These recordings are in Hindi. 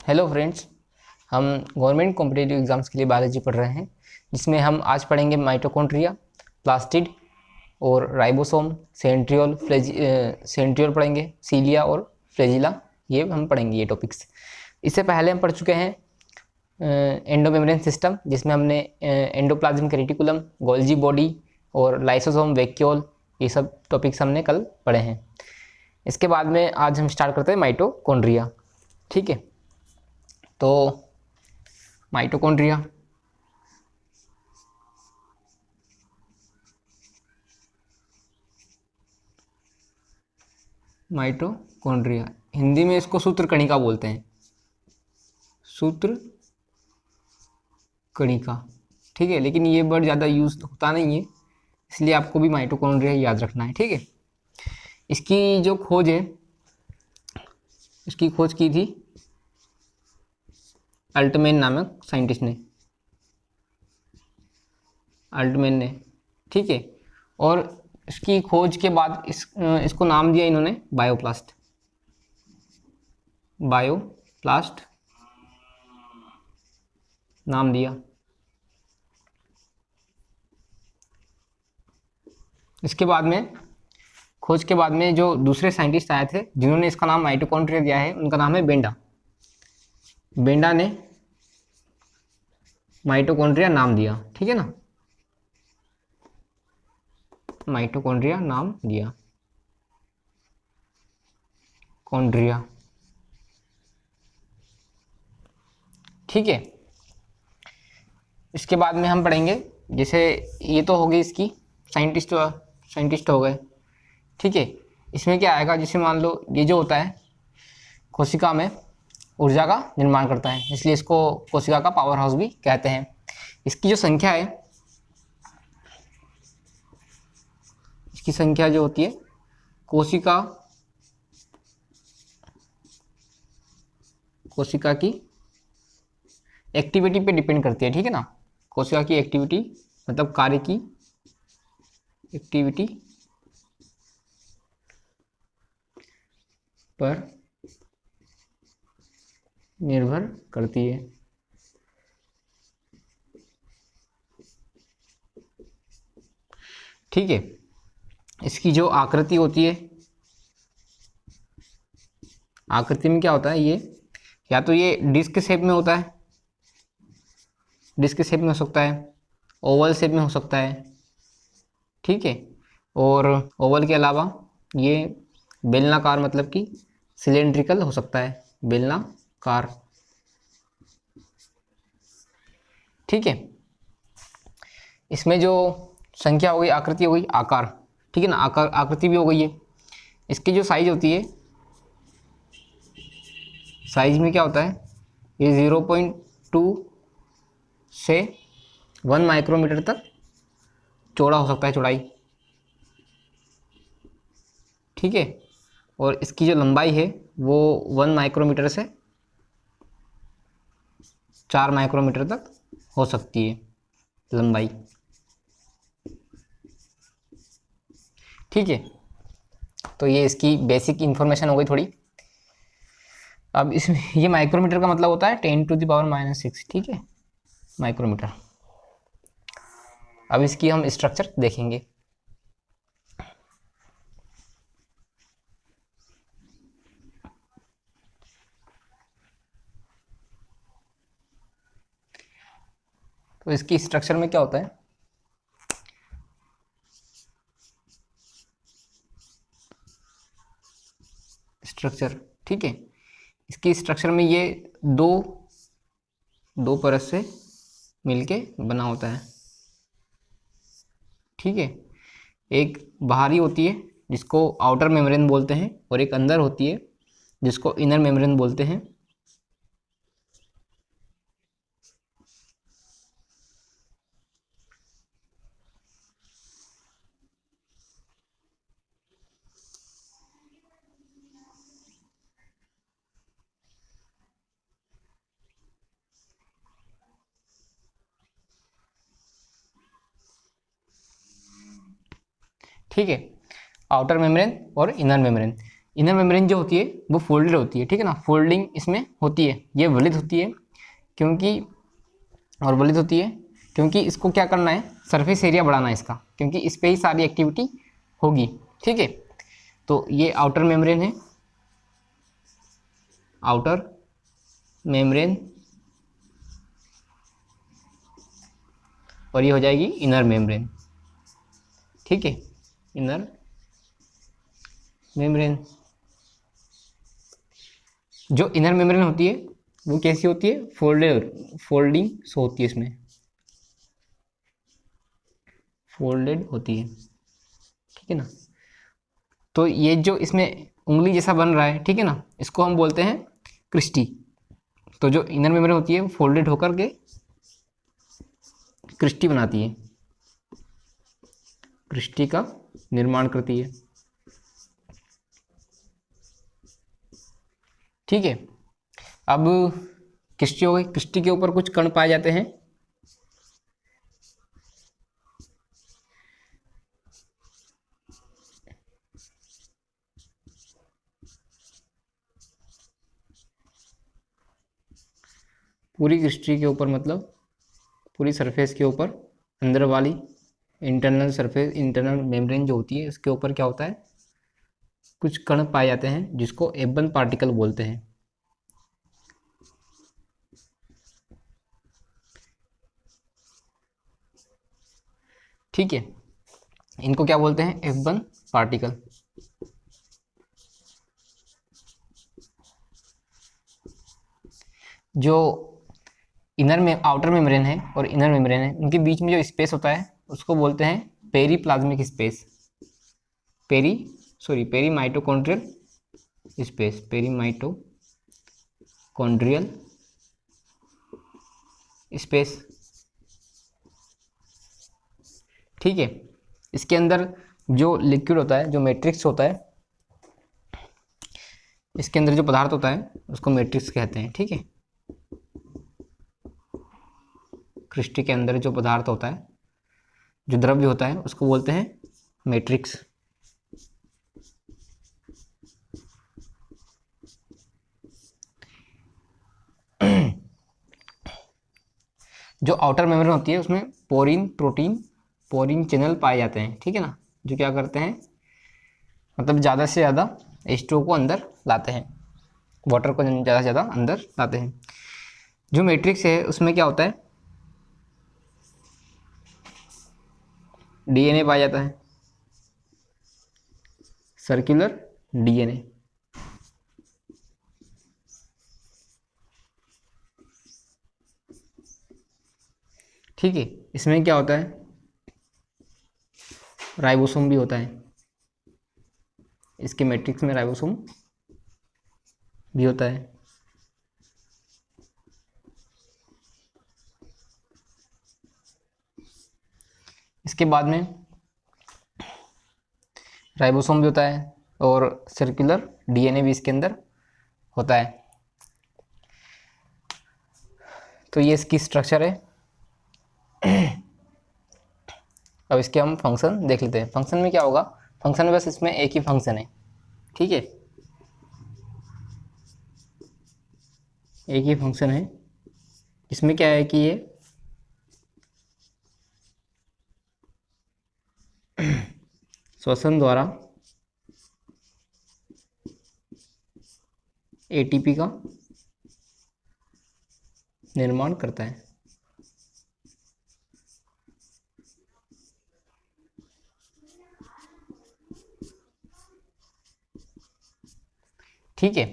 हेलो फ्रेंड्स, हम गवर्नमेंट कॉम्पिटिटिव एग्जाम्स के लिए बायोलॉजी पढ़ रहे हैं, जिसमें हम आज पढ़ेंगे माइटोकॉन्ड्रिया, प्लास्टिड और राइबोसोम, सेंट्रियोल पढ़ेंगे, सीलिया और फ्लैजिला। ये हम पढ़ेंगे ये टॉपिक्स। इससे पहले हम पढ़ चुके हैं एंडोमेम्ब्रेन सिस्टम, जिसमें हमने एंडोप्लाज्मिक रेटिकुलम, गोल्जी बॉडी और लाइसोसोम, वैक्यूल, ये सब टॉपिक्स हमने कल पढ़े हैं। इसके बाद में आज हम स्टार्ट करते हैं माइटोकॉन्ड्रिया। ठीक है, तो माइटोकॉन्ड्रिया माइटोकॉन्ड्रिया हिंदी में इसको सूत्र कणिका बोलते हैं। सूत्र कणिका, ठीक है, लेकिन ये वर्ड ज़्यादा यूज होता नहीं है, इसलिए आपको भी माइटोकॉन्ड्रिया याद रखना है। ठीक है, इसकी जो खोज है, इसकी खोज की थी अल्टमैन नामक साइंटिस्ट ने, अल्टमैन ने। ठीक है, और इसकी खोज के बाद इसको नाम दिया इन्होंने बायोप्लास्ट। बायोप्लास्ट नाम दिया। इसके बाद में खोज के बाद में जो दूसरे साइंटिस्ट आए थे जिन्होंने इसका नाम माइटोकॉन्ड्रिया दिया है, उनका नाम है बेंडा। बेंडा ने माइटोकॉन्ड्रिया नाम दिया। ठीक है ना, माइटोकॉन्ड्रिया नाम दिया, कॉन्ड्रिया। ठीक है, इसके बाद में हम पढ़ेंगे, जैसे ये तो हो गई इसकी साइंटिस्ट हो गए। ठीक है, इसमें क्या आएगा, जैसे मान लो ये जो होता है कोशिका में ऊर्जा का निर्माण करता है, इसलिए इसको कोशिका का पावर हाउस भी कहते हैं। इसकी जो संख्या है, इसकी संख्या जो होती है कोशिका की एक्टिविटी पे डिपेंड करती है। ठीक है ना, कोशिका की एक्टिविटी मतलब कार्य की एक्टिविटी पर निर्भर करती है। ठीक है, इसकी जो आकृति होती है, आकृति में क्या होता है, ये या तो ये डिस्क शेप में होता है, डिस्क शेप में हो सकता है, ओवल शेप में हो सकता है। ठीक है, और ओवल के अलावा ये बेलनाकार मतलब कि सिलेंड्रिकल हो सकता है, बेलनाकार। ठीक है, इसमें जो संख्या हो गई, आकृति हो गई, आकार। ठीक है ना, आकार आकृति भी हो गई है। इसकी जो साइज होती है, साइज में क्या होता है, ये 0.2 से 1 माइक्रोमीटर तक चौड़ा हो सकता है, चौड़ाई। ठीक है, और इसकी जो लंबाई है वो 1 माइक्रोमीटर से 4 माइक्रोमीटर तक हो सकती है लंबाई। ठीक है, तो ये इसकी बेसिक इंफॉर्मेशन हो गई थोड़ी। अब इसमें ये माइक्रोमीटर का मतलब होता है 10⁻⁻⁶। ठीक है, माइक्रोमीटर। अब इसकी हम स्ट्रक्चर देखेंगे। तो इसकी स्ट्रक्चर में क्या होता है, स्ट्रक्चर। ठीक है, इसकी स्ट्रक्चर में ये दो परत से मिलके बना होता है। ठीक है, एक बाहरी होती है जिसको आउटर मेम्ब्रेन बोलते हैं, और एक अंदर होती है जिसको इनर मेम्ब्रेन बोलते हैं। ठीक है, आउटर मेम्ब्रेन और इनर मेम्ब्रेन। इनर मेम्ब्रेन जो होती है वो फोल्डेड होती है, ठीक है ना, फोल्डिंग इसमें होती है, ये वलित होती है क्योंकि, और वलित होती है क्योंकि इसको क्या करना है, सरफेस एरिया बढ़ाना है इसका, क्योंकि इस पर ही सारी एक्टिविटी होगी, ठीक है। तो ये आउटर मेम्ब्रेन है, आउटर मेम्ब्रेन, और ये हो जाएगी इनर मेम्ब्रेन, ठीक है, इनर मेम्ब्रेन। जो इनर मेम्ब्रेन होती है वो कैसी होती है, फोल्डिंग सो होती है, इसमें फोल्डेड होती है, ठीक है ना। तो ये जो इसमें उंगली जैसा बन रहा है, ठीक है ना, इसको हम बोलते हैं क्रिस्टी। तो जो इनर मेम्ब्रेन होती है वो फोल्डेड होकर के क्रिस्टी बनाती है, क्रिस्टी का निर्माण करती है, ठीक है। अब क्रिस्टी हो गई, क्रिस्टी के ऊपर कुछ कण पाए जाते हैं, पूरी क्रिस्टी के ऊपर, मतलब पूरी सरफेस के ऊपर, अंदर वाली इंटरनल सरफेस, इंटरनल मेम्ब्रेन जो होती है उसके ऊपर क्या होता है, कुछ कण पाए जाते हैं जिसको एबन पार्टिकल बोलते हैं, ठीक है। इनको क्या बोलते हैं, एबन पार्टिकल। जो इनर में आउटर मेम्ब्रेन है और इनर मेम्ब्रेन है, उनके बीच में जो स्पेस होता है उसको बोलते हैं periplasmic space, peri mitochondrial space, peri mitochondrial space, ठीक है। इसके अंदर जो लिक्विड होता है, जो मैट्रिक्स होता है, इसके अंदर जो पदार्थ होता है उसको मैट्रिक्स कहते हैं, ठीक है। क्रिस्टी के अंदर जो पदार्थ होता है, जो द्रव्य होता है, उसको बोलते हैं मैट्रिक्स। जो आउटर मेम्ब्रेन होती है उसमें पोरीन प्रोटीन, पोरीन चैनल पाए जाते हैं, ठीक है ना, जो क्या करते हैं, मतलब ज़्यादा से ज़्यादा H2O को अंदर लाते हैं, वाटर को ज़्यादा से ज़्यादा अंदर लाते हैं। जो मैट्रिक्स है उसमें क्या होता है, DNA पाया जाता है, सर्कुलर DNA, ठीक है। इसमें क्या होता है, राइबोसोम भी होता है, इसके मैट्रिक्स में राइबोसोम भी होता है, इसके बाद में राइबोसोम भी होता है और सर्कुलर DNA भी इसके अंदर होता है। तो ये इसकी स्ट्रक्चर है। अब इसके हम फंक्शन देख लेते हैं। फंक्शन में क्या होगा, फंक्शन में बस इसमें एक ही फंक्शन है, ठीक है, एक ही फंक्शन है। इसमें क्या है कि ये श्वसन द्वारा ATP का निर्माण करता है, ठीक है।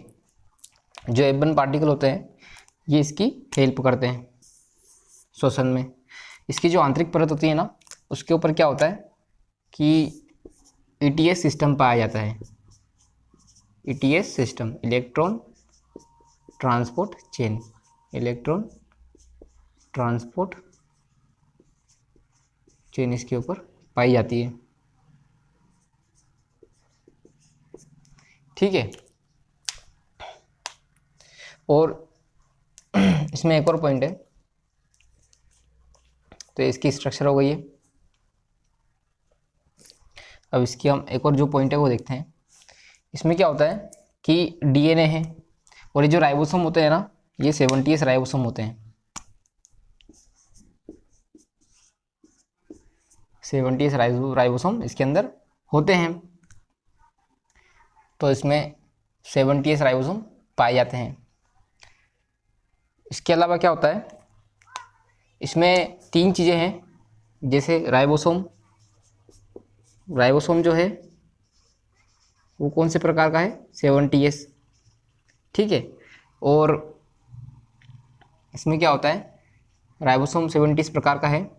जो एबन पार्टिकल होते हैं ये इसकी हेल्प करते हैं श्वसन में। इसकी जो आंतरिक परत होती है ना, उसके ऊपर क्या होता है कि ETS सिस्टम पाया जाता है, ETS system, electron transport chain, electron transport chain इसके ऊपर पाई जाती है, ठीक है। और इसमें एक और पॉइंट है, तो इसकी स्ट्रक्चर हो गई है। अब इसकी हम एक और जो पॉइंट है वो देखते हैं। इसमें क्या होता है कि डीएनए है और ये जो राइबोसोम होते हैं ना, ये 70s राइबोसोम होते हैं। 70s राइबोसोम इसके अंदर होते हैं। तो इसमें 70s राइबोसोम पाए जाते हैं। इसके अलावा क्या होता है, इसमें 3 चीज़ें हैं, जैसे राइबोसोम जो है वो कौन से प्रकार का है, 70s, ठीक है। और इसमें क्या होता है, राइबोसोम 70s प्रकार का है।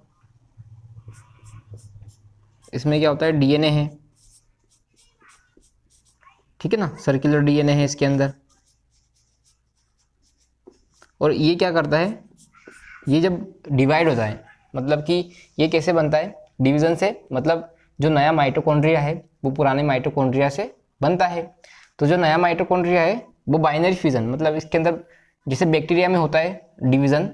इसमें क्या होता है, डीएनए है, ठीक है ना, सर्कुलर डीएनए है इसके अंदर। और ये क्या करता है, ये जब डिवाइड होता है, मतलब कि ये कैसे बनता है, डिवीज़न से, मतलब जो नया माइटोकॉन्ड्रिया है वो पुराने माइटोकॉन्ड्रिया से बनता है। तो जो नया माइटोकॉन्ड्रिया है वो बाइनरी फ्यूजन, मतलब इसके अंदर जैसे बैक्टीरिया में होता है डिवीज़न,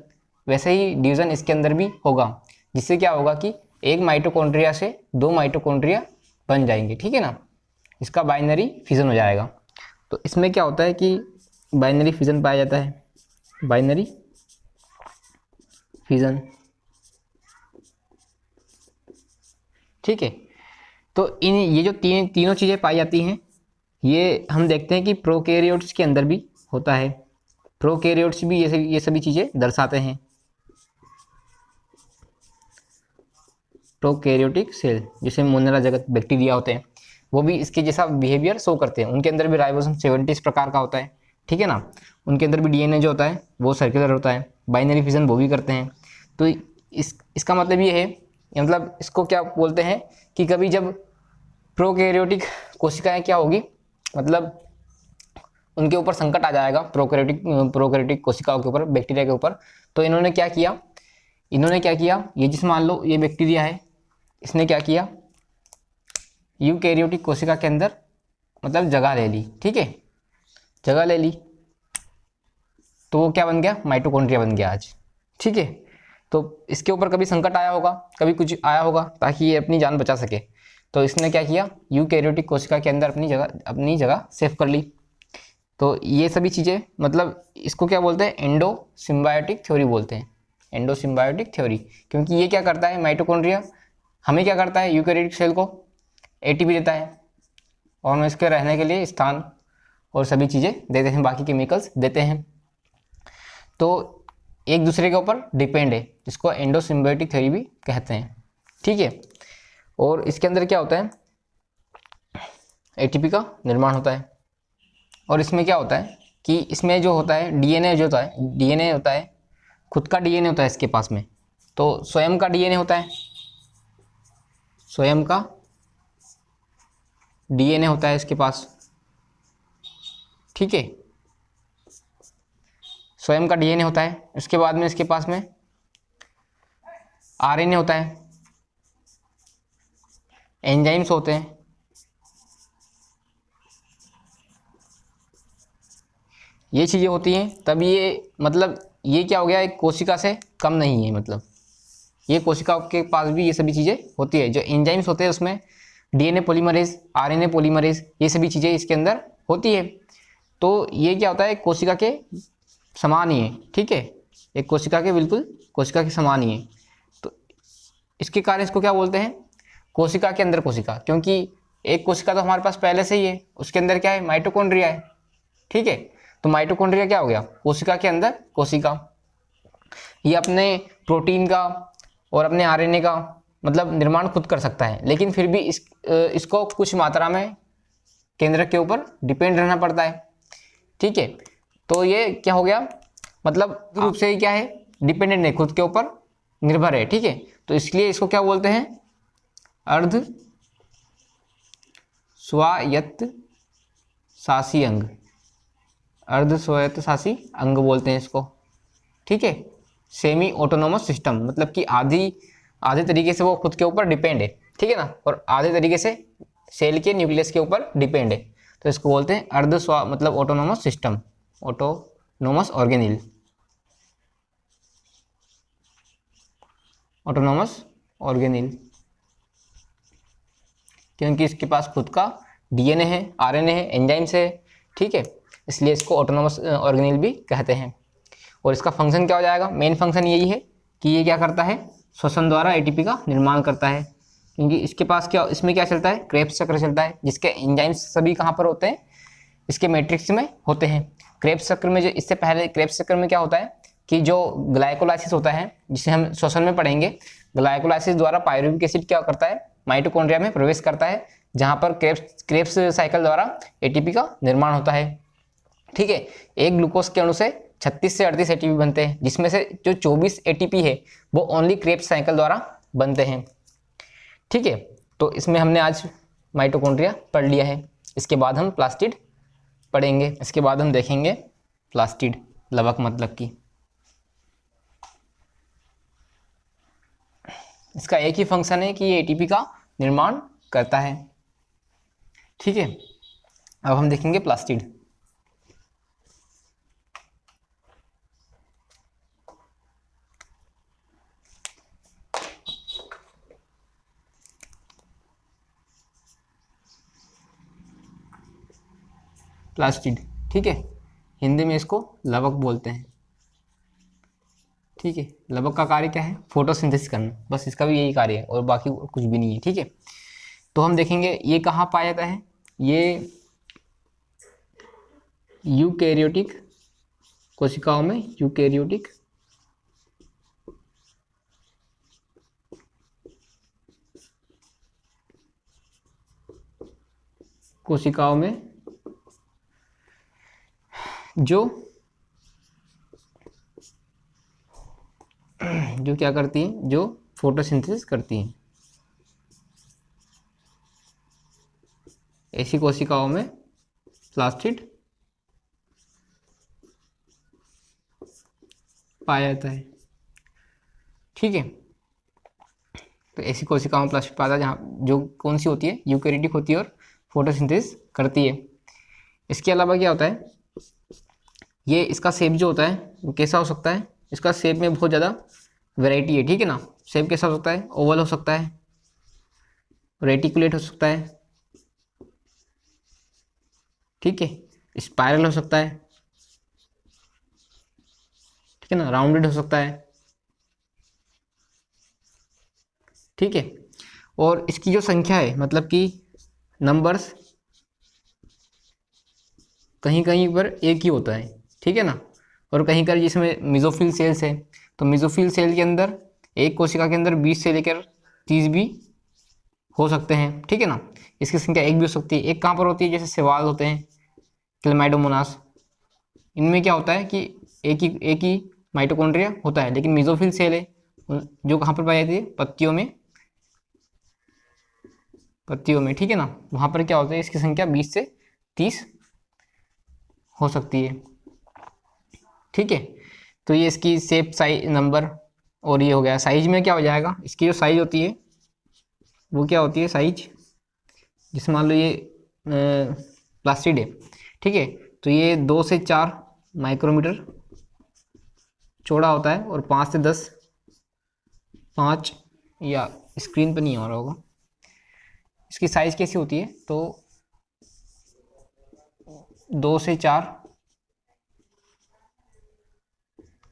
वैसे ही डिवीज़न इसके अंदर भी होगा, जिससे क्या होगा कि एक माइटोकॉन्ड्रिया से 2 माइटोकॉन्ड्रिया बन जाएंगे, ठीक है ना, इसका बाइनरी फ्यूजन हो जाएगा। तो इसमें क्या होता है कि बाइनरी फ्यूजन पाया जाता है, बाइनरी फ्यूजन, ठीक है। तो ये जो तीनों चीज़ें पाई जाती हैं, ये हम देखते हैं कि प्रोकैरियोट्स के अंदर भी होता है। प्रोकैरियोट्स भी ये सभी चीज़ें दर्शाते हैं। प्रोकैरियोटिक सेल, जैसे मोनेरा जगत बैक्टीरिया होते हैं, वो भी इसके जैसा बिहेवियर शो करते हैं। उनके अंदर भी राइबोसोम 70 प्रकार का होता है, ठीक है ना। उनके अंदर भी डीएनए जो होता है वो सर्कुलर होता है, बाइनरी फ्यूजन वो भी करते हैं। तो इसका मतलब ये है, मतलब इसको क्या बोलते हैं कि कभी जब प्रोकैरियोटिक कोशिकाएं क्या होगी, मतलब उनके ऊपर संकट आ जाएगा, प्रोकैरियोटिक कोशिकाओं के ऊपर, बैक्टीरिया के ऊपर, तो इन्होंने क्या किया, ये जिस मान लो ये बैक्टीरिया है, इसने क्या किया, यूकैरियोटिक कोशिका के अंदर मतलब जगह ले ली, ठीक है, जगह ले ली, तो वो क्या बन गया, माइटोकॉन्ड्रिया बन गया आज, ठीक है। तो इसके ऊपर कभी संकट आया होगा, कभी कुछ आया होगा, ताकि ये अपनी जान बचा सके, तो इसने क्या किया, यूकैरियोटिक कोशिका के अंदर अपनी जगह सेव कर ली। तो ये सभी चीज़ें, मतलब इसको क्या बोलते हैं, एंडो सिम्बायोटिक थ्योरी बोलते हैं, एंडो सिम्बायोटिक थ्योरी। क्योंकि ये क्या करता है, माइटोकॉन्ड्रिया हमें क्या करता है, यूकैरियोटिक सेल को एटीपी देता है, और हम इसके रहने के लिए स्थान और सभी चीज़ें देते हैं, बाकी केमिकल्स देते हैं। तो एक दूसरे के ऊपर डिपेंड है, जिसको एंडो सिम्बायोटिक थ्योरी भी कहते हैं, ठीक है। और इसके अंदर क्या होता है, एटीपी का निर्माण होता है। और इसमें क्या होता है कि इसमें जो होता है डीएनए होता है, खुद का डीएनए होता है इसके पास में, तो स्वयं का डीएनए होता है, स्वयं का डीएनए होता है इसके पास, ठीक है, स्वयं का डीएनए होता है। इसके बाद में इसके पास में आरएनए होता है, एंजाइम्स होते हैं, ये चीज़ें होती हैं। तब ये मतलब ये क्या हो गया, एक कोशिका से कम नहीं है, मतलब ये कोशिका के पास भी ये सभी चीज़ें होती है। जो एंजाइम्स होते हैं उसमें डीएनए पॉलीमरेज, आरएनए पॉलीमरेज, ये सभी चीज़ें इसके अंदर होती है। तो ये क्या होता है, एक कोशिका के समान ही है, ठीक है, एक कोशिका के बिल्कुल कोशिका के समान ही है। तो इसके कारण इसको क्या बोलते हैं, कोशिका के अंदर कोशिका, क्योंकि एक कोशिका तो हमारे पास पहले से ही है, उसके अंदर क्या है, माइटोकॉन्ड्रिया है, ठीक है। तो माइटोकॉन्ड्रिया क्या हो गया, कोशिका के अंदर कोशिका। ये अपने प्रोटीन का और अपने आरएनए का मतलब निर्माण खुद कर सकता है, लेकिन फिर भी इसको कुछ मात्रा में केंद्रक के ऊपर डिपेंड रहना पड़ता है, ठीक है। तो ये क्या हो गया, मतलब रूप से ही क्या है, डिपेंडेंट है, खुद के ऊपर निर्भर है, ठीक है। तो इसलिए इसको क्या बोलते हैं, अर्ध स्वायत्त शासी अंग, अर्ध स्वायत्त शासी अंग बोलते हैं इसको, ठीक है। सेमी ऑटोनोमस सिस्टम, मतलब कि आधे तरीके से वो खुद के ऊपर डिपेंड है, ठीक है ना, और आधे तरीके से सेल के न्यूक्लियस के ऊपर डिपेंड है। तो इसको बोलते हैं मतलब autonomous system, autonomous organelle, autonomous organelle, क्योंकि इसके पास खुद का डीएनए है, आरएनए है, एंजाइम्स है, ठीक है, इसलिए इसको ऑटोनोमस ऑर्गेनेल भी कहते हैं। और इसका फंक्शन क्या हो जाएगा, मेन फंक्शन यही है कि ये क्या करता है, श्वसन द्वारा एटीपी का निर्माण करता है, क्योंकि इसके पास क्या, इसमें क्या चलता है, क्रेब्स चक्र चलता है, जिसके एंजाइम्स सभी कहाँ पर होते हैं, इसके मैट्रिक्स में होते हैं। क्रेब्स चक्र में जो इससे पहले क्रेब्स चक्र में क्या होता है कि जो ग्लाइकोलाइसिस होता है, जिसे हम श्वसन में पढ़ेंगे, ग्लाइकोलाइसिस द्वारा पायरुविक एसिड क्या करता है, माइटोकॉन्ड्रिया में प्रवेश करता है, जहां पर क्रेब्स साइकिल द्वारा एटीपी का निर्माण होता है, ठीक है। एक ग्लूकोज के अणु से 36 से 38 एटीपी बनते हैं, जिसमें से जो 24 एटीपी है वो ओनली क्रेब्स साइकिल द्वारा बनते हैं, ठीक है। तो इसमें हमने आज माइटोकॉन्ड्रिया पढ़ लिया है। इसके बाद हम प्लास्टिड पढ़ेंगे, इसके बाद हम देखेंगे प्लास्टिड, लवक मतलब की। इसका एक ही फंक्शन है कि ये एटीपी का निर्माण करता है, ठीक है। अब हम देखेंगे प्लास्टिड। प्लास्टिड, ठीक है, हिंदी में इसको लवक बोलते हैं, ठीक है। लवक का कार्य क्या है, फोटोसिंथेसिस करना, बस इसका भी यही कार्य है और बाकी कुछ भी नहीं है, ठीक है। तो हम देखेंगे ये कहाँ पाया जाता है, ये यूकैरियोटिक कोशिकाओं में, यूकैरियोटिक कोशिकाओं में जो क्या करती हैं, जो फोटोसिंथेसिस करती हैं, ऐसी कोशिकाओं में प्लास्टिड पाया जाता है, ठीक है। तो ऐसी कोशिकाओं में प्लास्टिड पाया जाता है जहाँ जो कौन सी होती है, यूकैरियोटिक होती है और फोटोसिंथेसिस करती है। इसके अलावा क्या होता है, ये इसका शेप जो होता है वो कैसा हो सकता है, इसका शेप में बहुत ज़्यादा वैरायटी है, ठीक है ना। शेप कैसा हो सकता है, ओवल हो सकता है, रेटिकुलेट हो सकता है, ठीक है, स्पाइरल हो सकता है, ठीक है ना, राउंडेड हो सकता है, ठीक है। और इसकी जो संख्या है, मतलब कि नंबर्स कहीं कहीं पर एक ही होता है, ठीक है ना। और कहीं कहीं जिसमें मेसोफिल सेल्स है, तो मेसोफिल सेल के अंदर एक कोशिका के अंदर 20 से लेकर 30 भी हो सकते हैं, ठीक है ना। इसकी संख्या एक भी हो सकती है। एक कहाँ पर होती है, जैसे शैवाल होते हैं, क्लैमाइडोमोनास, इनमें क्या होता है कि एक ही माइटोकॉन्ड्रिया होता है, लेकिन मेसोफिल सेल है जो कहाँ पर पाई जाती है, पत्तियों में, ठीक है ना। वहाँ पर क्या होता है, इसकी संख्या 20 से 30 हो सकती है, ठीक है। तो ये इसकी शेप, साइज, नंबर, और ये हो गया। साइज में क्या हो जाएगा, इसकी जो साइज होती है वो क्या होती है, साइज, जिसमें मान लो ये प्लास्टिड है, ठीक है, तो ये 2 से 4 माइक्रोमीटर चौड़ा होता है और 5 से 10, 5 या स्क्रीन पर नहीं आ रहा होगा, इसकी साइज कैसी होती है, तो 2 से 4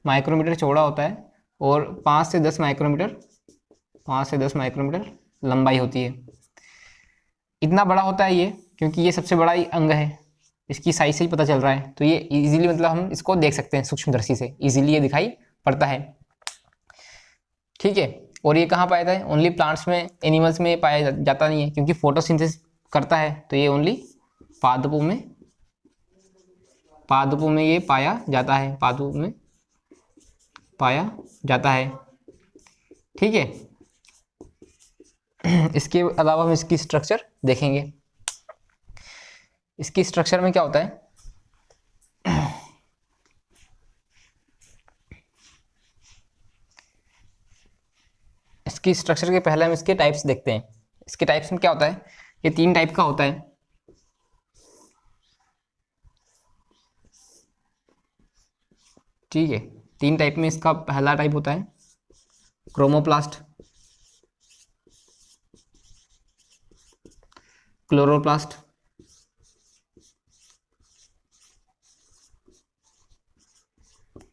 माइक्रोमीटर चौड़ा होता है और 5 से 10 माइक्रोमीटर लंबाई होती है। इतना बड़ा होता है ये, क्योंकि ये सबसे बड़ा ही अंग है, इसकी साइज से ही पता चल रहा है। तो ये इजीली, मतलब हम इसको देख सकते हैं सूक्ष्मदर्शी से, इजीली ये दिखाई पड़ता है, ठीक है। और ये कहाँ पाया जाता है, ओनली प्लांट्स में, एनिमल्स में पाया जाता नहीं है, क्योंकि फोटोसिंथेसिस करता है, तो ये ओनली पादपों में ये पाया जाता है, पादपों में पाया जाता है, ठीक है। इसके अलावा हम इसकी स्ट्रक्चर देखेंगे। इसकी स्ट्रक्चर में क्या होता है, इसकी स्ट्रक्चर के पहले हम इसके टाइप्स देखते हैं। इसके टाइप्स में क्या होता है, ये 3 टाइप का होता है, ठीक है। 3 टाइप में इसका पहला टाइप होता है क्रोमोप्लास्ट, क्लोरोप्लास्ट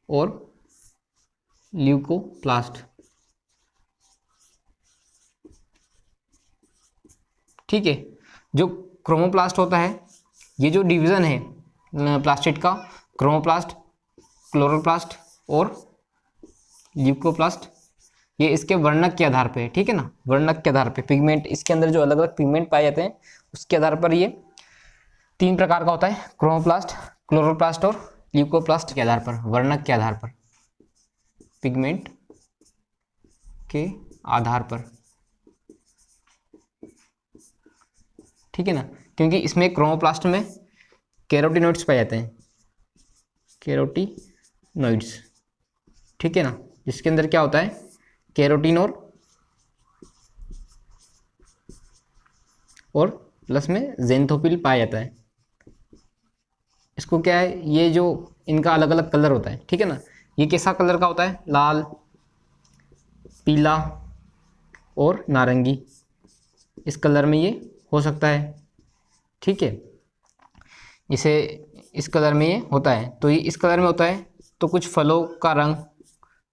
और ल्यूकोप्लास्ट। ठीक है, जो क्रोमोप्लास्ट होता है, ये जो डिवीज़न है प्लास्टिड का, क्रोमोप्लास्ट, क्लोरोप्लास्ट और ल्यूकोप्लास्ट, ये इसके वर्णक के आधार पे है। ठीक है ना, वर्णक के आधार पे, पिगमेंट, इसके अंदर जो अलग अलग पिगमेंट पाए जाते हैं उसके आधार पर ये 3 प्रकार का होता है, क्रोमोप्लास्ट, क्लोरोप्लास्ट और ल्यूकोप्लास्ट के आधार पर, वर्णक के आधार पर, पिगमेंट के आधार पर। ठीक है ना, क्योंकि इसमें क्रोमोप्लास्ट में कैरोटिनॉइड्स पाए जाते हैं, कैरोटिनॉइड्स। ठीक है ना, जिसके अंदर क्या होता है, कैरोटीन और प्लस में ज़ेंथोफिल पाया जाता है। इसको क्या है, ये जो इनका अलग अलग कलर होता है। ठीक है ना, ये कैसा कलर का होता है, लाल, पीला और नारंगी, इस कलर में ये हो सकता है। ठीक है, इसे इस कलर में ये होता है, तो ये इस कलर में होता है। तो कुछ फलों का रंग,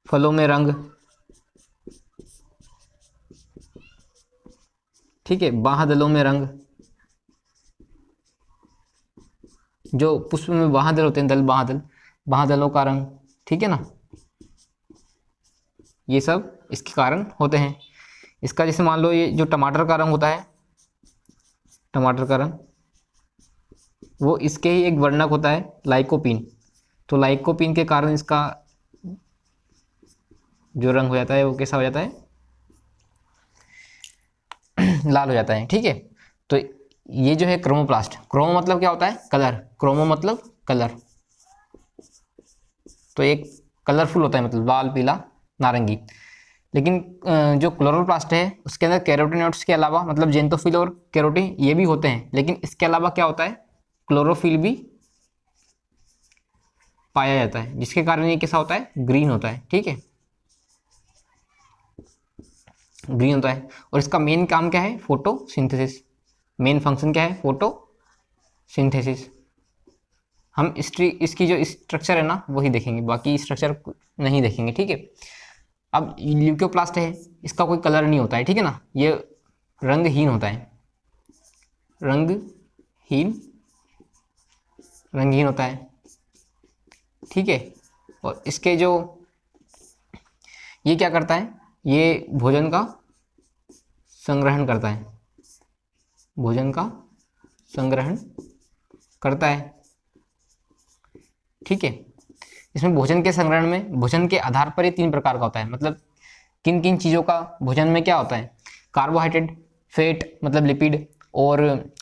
फलों में रंग, ठीक है, बाह्यदलों में रंग, जो पुष्प में बाह्यदल होते हैं, दल, बाह्यदल, बाह्यदलों का रंग। ठीक है ना, ये सब इसके कारण होते हैं। इसका जैसे मान लो ये जो टमाटर का रंग होता है, टमाटर का रंग, वो इसके ही एक वर्णक होता है, लाइकोपीन। तो लाइकोपीन के कारण इसका जो रंग हो जाता है वो कैसा हो जाता है, लाल हो जाता है। ठीक है, तो ये जो है क्रोमोप्लास्ट, क्रोमो मतलब क्या होता है, कलर, क्रोमो मतलब कलर, तो एक कलरफुल होता है, मतलब लाल, पीला, नारंगी। लेकिन जो क्लोरोप्लास्ट है उसके अंदर कैरोटिनॉइड्स के अलावा, मतलब जेंथोफिल और कैरोटीन ये भी होते हैं, लेकिन इसके अलावा क्या होता है, क्लोरोफिल भी पाया जाता है, जिसके कारण ये कैसा होता है, ग्रीन होता है। ठीक है, ग्रीन होता है। और इसका मेन काम क्या है, फोटोसिंथेसिस, मेन फंक्शन क्या है, फोटोसिंथेसिस। हम इसकी जो स्ट्रक्चर है ना वही देखेंगे, बाकी स्ट्रक्चर नहीं देखेंगे। ठीक है, अब ल्यूकोप्लास्ट है, इसका कोई कलर नहीं होता है। ठीक है ना, ये रंगहीन होता है, रंगहीन होता है। ठीक है, और इसके जो ये क्या करता है, ये भोजन का संग्रहण करता है, भोजन का संग्रहण करता है। ठीक है, इसमें भोजन के संग्रहण में, भोजन के आधार पर ये 3 प्रकार का होता है। मतलब किन किन चीज़ों का भोजन में क्या होता है, कार्बोहाइड्रेट, फैट मतलब लिपिड और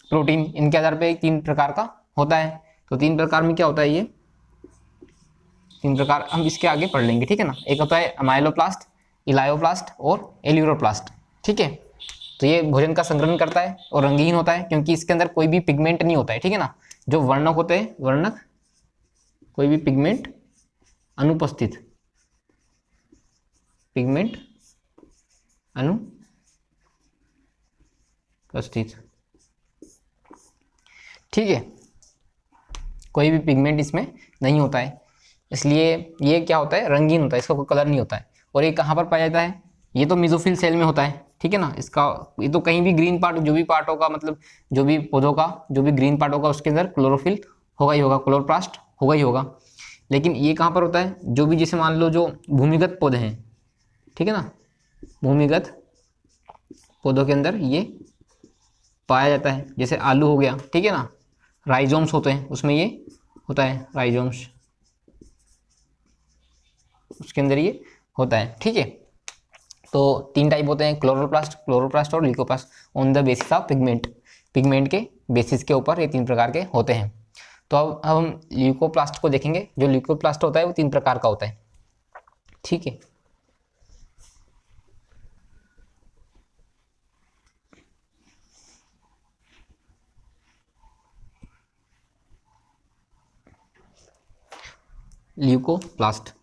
प्रोटीन, इनके आधार पर 3 प्रकार का होता है। तो 3 प्रकार में क्या होता है, ये 3 प्रकार हम इसके आगे पढ़ लेंगे। ठीक है ना, एक होता है अमाइलोप्लास्ट, इलायोप्लास्ट और एल्यूरोप्लास्ट। ठीक है, तो ये भोजन का संग्रहण करता है और रंगहीन होता है, क्योंकि इसके अंदर कोई भी पिगमेंट नहीं होता है। ठीक है ना, जो वर्णक होते हैं, वर्णक, कोई भी पिगमेंट अनुपस्थित, पिगमेंट अनुपस्थित। ठीक है, कोई भी पिगमेंट इसमें नहीं होता है, इसलिए ये क्या होता है, रंगीन होता है, इसका कोई कलर नहीं होता है। और ये कहाँ पर पाया जाता है, ये तो मेसोफिल सेल में होता है। ठीक है ना, इसका ये तो कहीं भी ग्रीन पार्ट, जो भी पार्ट होगा, मतलब जो भी पौधों का जो भी ग्रीन पार्ट होगा उसके अंदर क्लोरोफिल होगा ही होगा, क्लोरोप्लास्ट होगा ही होगा। लेकिन ये कहाँ पर होता है, जो भी, जैसे मान लो जो भूमिगत पौधे हैं, ठीक है ना, भूमिगत पौधों के अंदर ये पाया जाता है, जैसे आलू हो गया। ठीक है ना, राइजोम्स होते हैं, उसमें ये होता है, राइजोम्स, उसके अंदर ये होता है। ठीक है, तो 3 टाइप होते हैं, क्लोरोप्लास्ट और leucoplast, on the basis of pigment, pigment के बेसिस के ऊपर ये 3 प्रकार के होते हैं। तो अब हम ल्यूकोप्लास्ट को देखेंगे। जो ल्यूकोप्लास्ट होता है वो 3 प्रकार का होता है। ठीक है, ल्यूकोप्लास्ट,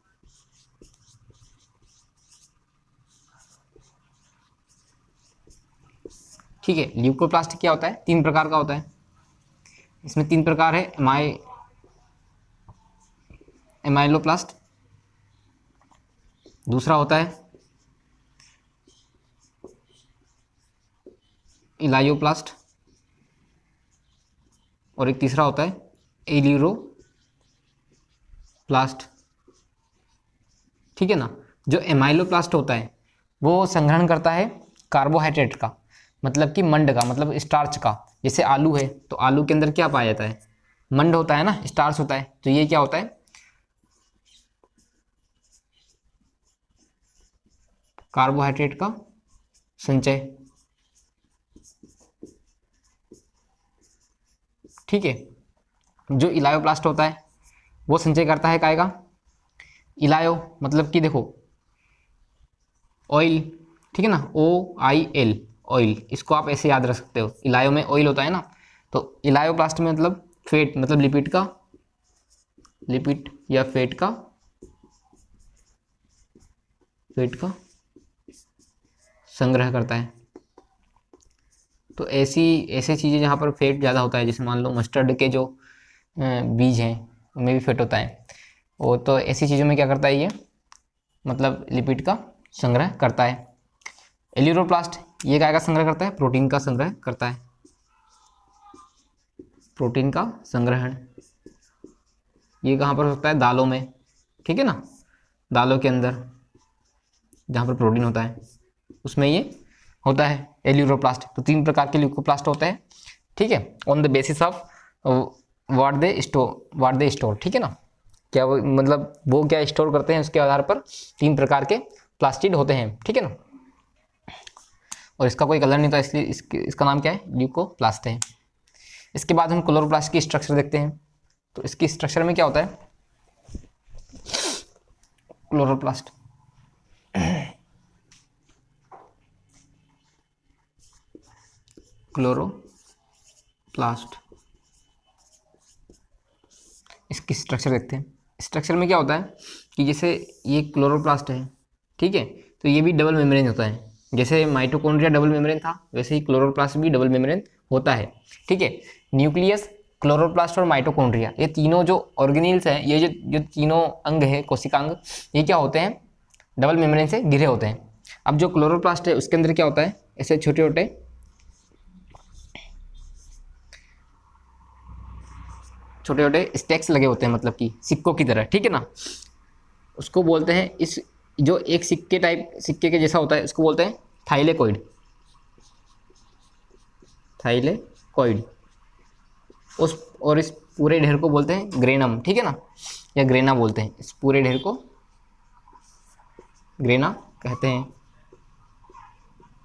ठीक है, ल्यूकोप्लास्ट क्या होता है, 3 प्रकार का होता है। इसमें 3 प्रकार है, एमाइलोप्लास्ट, दूसरा होता है इलायोप्लास्ट, और एक तीसरा होता है एलियोप्लास्ट। ठीक है ना। जो एमाइलोप्लास्ट होता है वो संग्रहण करता है कार्बोहाइड्रेट का, मतलब कि मंड का, मतलब स्टार्च का। जैसे आलू है तो आलू के अंदर क्या पाया जाता है, मंड होता है ना, स्टार्च होता है। तो ये क्या होता है, कार्बोहाइड्रेट का संचय। ठीक है। जो इलायोप्लास्ट होता है वो संचय करता है काय का, इलायो मतलब कि देखो ऑयल, ठीक है ना, OIL, ऑयल। इसको आप ऐसे याद रख सकते हो, इलायो में ऑयल होता है ना। तो इलायोप्लास्ट में मतलब फैट, मतलब लिपिड का, लिपिड या फैट का संग्रह करता है। तो ऐसी ऐसी चीज़ें जहाँ पर फैट ज़्यादा होता है, जैसे मान लो मस्टर्ड के जो बीज हैं उनमें भी फैट होता है। वो तो ऐसी चीज़ों में क्या करता है ये, मतलब लिपिड का संग्रह करता है। एलियोप्लास्ट ये क्या का संग्रह करता है, प्रोटीन का संग्रह करता है, प्रोटीन का संग्रहण। ये कहाँ पर होता है, दालों में, ठीक है ना, दालों के अंदर जहाँ पर प्रोटीन होता है उसमें ये होता है एलियोप्लास्ट। तो 3 प्रकार के ल्यूकोप्लास्ट होते हैं। ठीक है, on the basis of what they store, ठीक है ना, क्या वो मतलब वो क्या स्टोर करते हैं उसके आधार पर 3 प्रकार के प्लास्टिड होते हैं। ठीक है ना। और इसका कोई कलर नहीं था इसलिए इसका नाम क्या है, ल्यूकोप्लास्ट है। इसके बाद हम क्लोरोप्लास्ट की स्ट्रक्चर देखते हैं। तो इसकी स्ट्रक्चर में क्या होता है, क्लोरोप्लास्ट क्लोरोप्लास्ट इसकी स्ट्रक्चर देखते हैं। स्ट्रक्चर में क्या होता है कि जैसे ये क्लोरोप्लास्ट है, ठीक है, तो ये भी डबल मेम्ब्रेन होता है। जैसे माइटोकॉन्ड्रिया डबल मेम्ब्रेन था वैसे ही क्लोरोप्लास्ट भी डबल मेम्ब्रेन होता है। ठीक है, न्यूक्लियस, क्लोरोप्लास्ट और माइटोकॉन्ड्रिया, ये तीनों जो ऑर्गेनील्स हैं, ये जो तीनों अंग है, कोशिकांग, ये क्या होते हैं, डबल मेम्ब्रेन से घिरे होते हैं। अब जो क्लोरोप्लास्ट है उसके अंदर क्या होता है, ऐसे छोटे छोटे स्टैक्स लगे होते हैं, मतलब कि सिक्कों की तरह। ठीक है ना। उसको बोलते हैं, इस जो एक सिक्के के जैसा होता है उसको बोलते हैं थाइलेकोइड, थाइलेकोइड। और इस पूरे ढेर को बोलते हैं ग्रेनम, ठीक है ना, या ग्रेना बोलते हैं। इस पूरे ढेर को ग्रेना कहते हैं।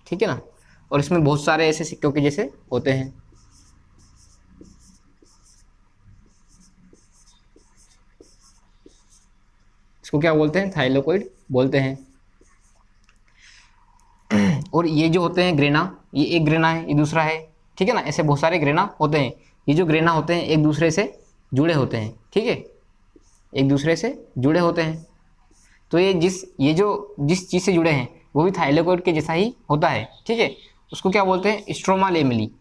ठीक है ना। और इसमें बहुत सारे ऐसे सिक्कों के जैसे होते हैं। इसको क्या बोलते हैं, थाइलेकोइड बोलते हैं। और ये जो होते हैं ग्रेना, ये एक ग्रेना है, ये दूसरा है, ठीक है ना, ऐसे बहुत सारे ग्रेना होते हैं। ये जो ग्रेना होते हैं एक दूसरे से जुड़े होते हैं, ठीक है, एक दूसरे से जुड़े होते हैं। तो ये जिस चीज़ से जुड़े हैं वो भी थाइलेकोइड के जैसा ही होता है। ठीक है, उसको क्या बोलते हैं, स्ट्रोमा लेमिली,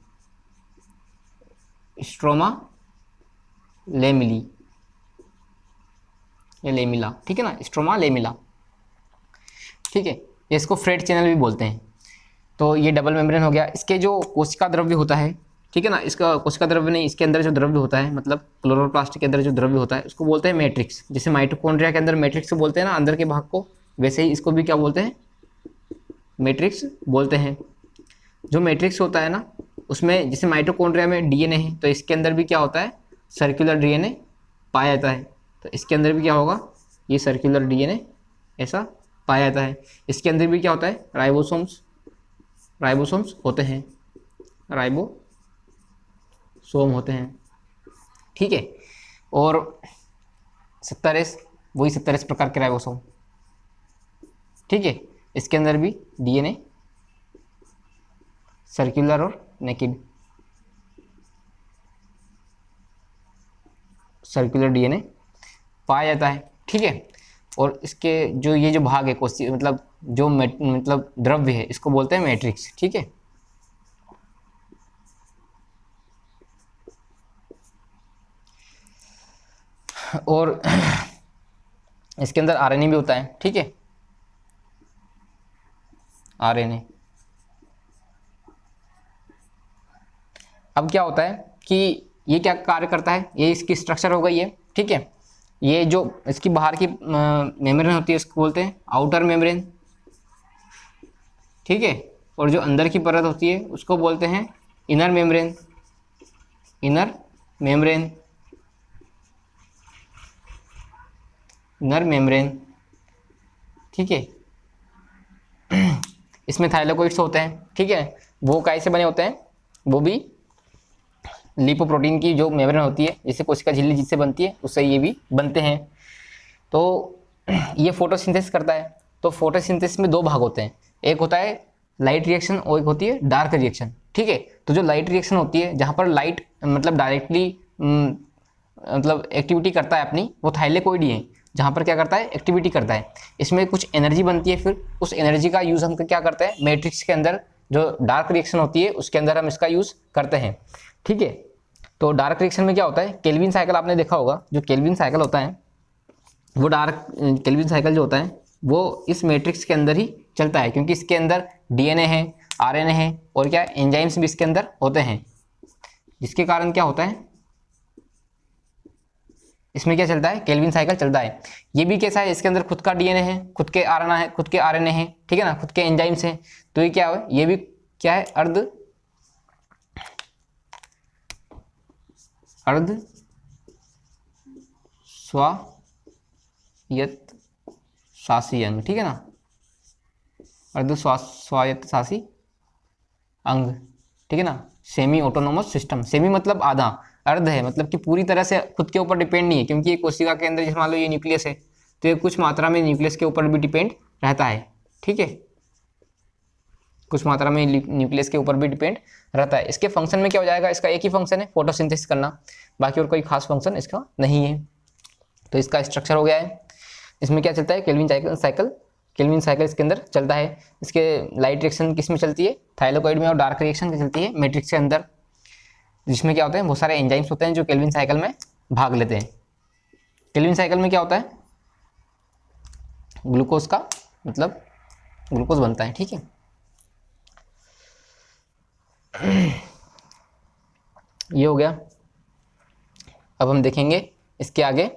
स्ट्रोमा लेमिली या लेमिला, ठीक है ना, स्ट्रोमा लेमिला। ठीक है, इसको फ्रेड चैनल भी बोलते हैं। तो ये डबल मेम्ब्रेन हो गया। इसके जो कोशिका द्रव्य होता है, ठीक है ना, इसका कोशिका द्रव्य नहीं, इसके अंदर जो द्रव्य होता है, मतलब क्लोरोप्लास्ट के अंदर जो द्रव्य होता है उसको बोलते हैं मैट्रिक्स। जैसे माइटोकॉन्ड्रिया के अंदर मैट्रिक्स बोलते हैं ना अंदर के भाग को, वैसे ही इसको भी क्या बोलते हैं, मैट्रिक्स बोलते हैं। जो मैट्रिक्स होता है ना उसमें, जैसे माइटोकॉन्ड्रिया में डीएनए है तो इसके अंदर भी क्या होता है, सर्कुलर डीएनए पाया जाता है। तो इसके अंदर भी क्या होगा, ये सर्कुलर डीएनए ऐसा पाया जाता है। इसके अंदर भी क्या होता है, राइबोसोम्स होते हैं, राइबोसोम होते हैं। ठीक है, और 70 प्रकार के राइबोसोम। ठीक है, इसके अंदर भी डीएनए सर्कुलर और नेकेड, सर्कुलर डीएनए पाया जाता है। ठीक है, और इसके ये जो भाग है कोशिका, मतलब जो मतलब द्रव्य है, इसको बोलते हैं मैट्रिक्स। ठीक है, और इसके अंदर आरएनए भी होता है। ठीक है, आरएनए। अब क्या होता है कि ये क्या कार्य करता है, ये इसकी स्ट्रक्चर हो गई है, ठीक है। ये जो इसकी बाहर की मेम्ब्रेन होती है इसको बोलते हैं आउटर मेम्ब्रेन, ठीक है। और जो अंदर की परत होती है उसको बोलते हैं inner membrane, inner membrane, inner membrane, ठीक है। इसमें थाइलाकोइड्स होते हैं, ठीक है। वो कैसे बने होते हैं, वो भी लिपोप्रोटीन की जो मेम्ब्रेन होती है, जिससे कोशिका झिल्ली जिससे बनती है उससे ये भी बनते हैं। तो ये फोटोसिंथेसिस करता है। तो फोटोसिंथेसिस में दो भाग होते हैं, एक होता है लाइट रिएक्शन और एक होती है डार्क रिएक्शन, ठीक है। तो जो लाइट रिएक्शन होती है, जहाँ पर लाइट मतलब डायरेक्टली मतलब एक्टिविटी करता है अपनी, वो थाइलेकोइड ही है, जहाँ पर क्या करता है, एक्टिविटी करता है। इसमें कुछ एनर्जी बनती है, फिर उस एनर्जी का यूज़ हम क्या करते हैं, मैट्रिक्स के अंदर जो डार्क रिएक्शन होती है उसके अंदर हम इसका यूज़ करते हैं, ठीक है। तो डार्क रिएक्शन में क्या होता है, केल्विन साइकिल आपने देखा होगा, जो केल्विन साइकिल होता है वो केल्विन साइकिल जो होता है वो इस मैट्रिक्स के अंदर ही चलता है, क्योंकि इसके अंदर डीएनए है, आरएनए है और क्या एंजाइम्स भी इसके अंदर होते हैं, जिसके कारण क्या होता है, इसमें क्या चलता है, केल्विन साइकिल चलता है। ये भी कैसा है, इसके अंदर खुद का डीएनए है, खुद के आरएनए है, खुद के आरएनए है, ठीक है ना, खुद के एंजाइम्स हैं। तो ये क्या है, ये भी क्या है, अर्ध स्वायत्त शासी अंग, ठीक है ना, अर्ध स्वायत्त शासी अंग, ठीक है ना, सेमी ऑटोनोमस सिस्टम। सेमी मतलब आधा, अर्ध है मतलब कि पूरी तरह से खुद के ऊपर डिपेंड नहीं है, क्योंकि ये कोशिका के अंदर जैसे मान लो ये न्यूक्लियस है, तो ये कुछ मात्रा में न्यूक्लियस के ऊपर भी डिपेंड रहता है, ठीक है, कुछ मात्रा में न्यूक्लियस के ऊपर भी डिपेंड रहता है। इसके फंक्शन में क्या हो जाएगा, इसका एक ही फंक्शन है फोटोसिंथेसिस करना, बाकी और कोई खास फंक्शन इसका नहीं है। तो इसका स्ट्रक्चर हो गया है। इसमें क्या चलता है, केल्विन साइकिल, केल्विन साइकिल इसके अंदर चलता है। इसके लाइट रिएक्शन किस में चलती है, थाइलाकोइड में, और डार्क रिएक्शन चलती है मैट्रिक्स के अंदर, जिसमें क्या होते हैं, बहुत सारे एंजाइम्स होते हैं जो केल्विन साइकिल में भाग लेते हैं। केल्विन साइकिल में क्या होता है, ग्लूकोज का मतलब ग्लूकोज बनता है, ठीक है। ये हो गया। अब हम देखेंगे इसके आगे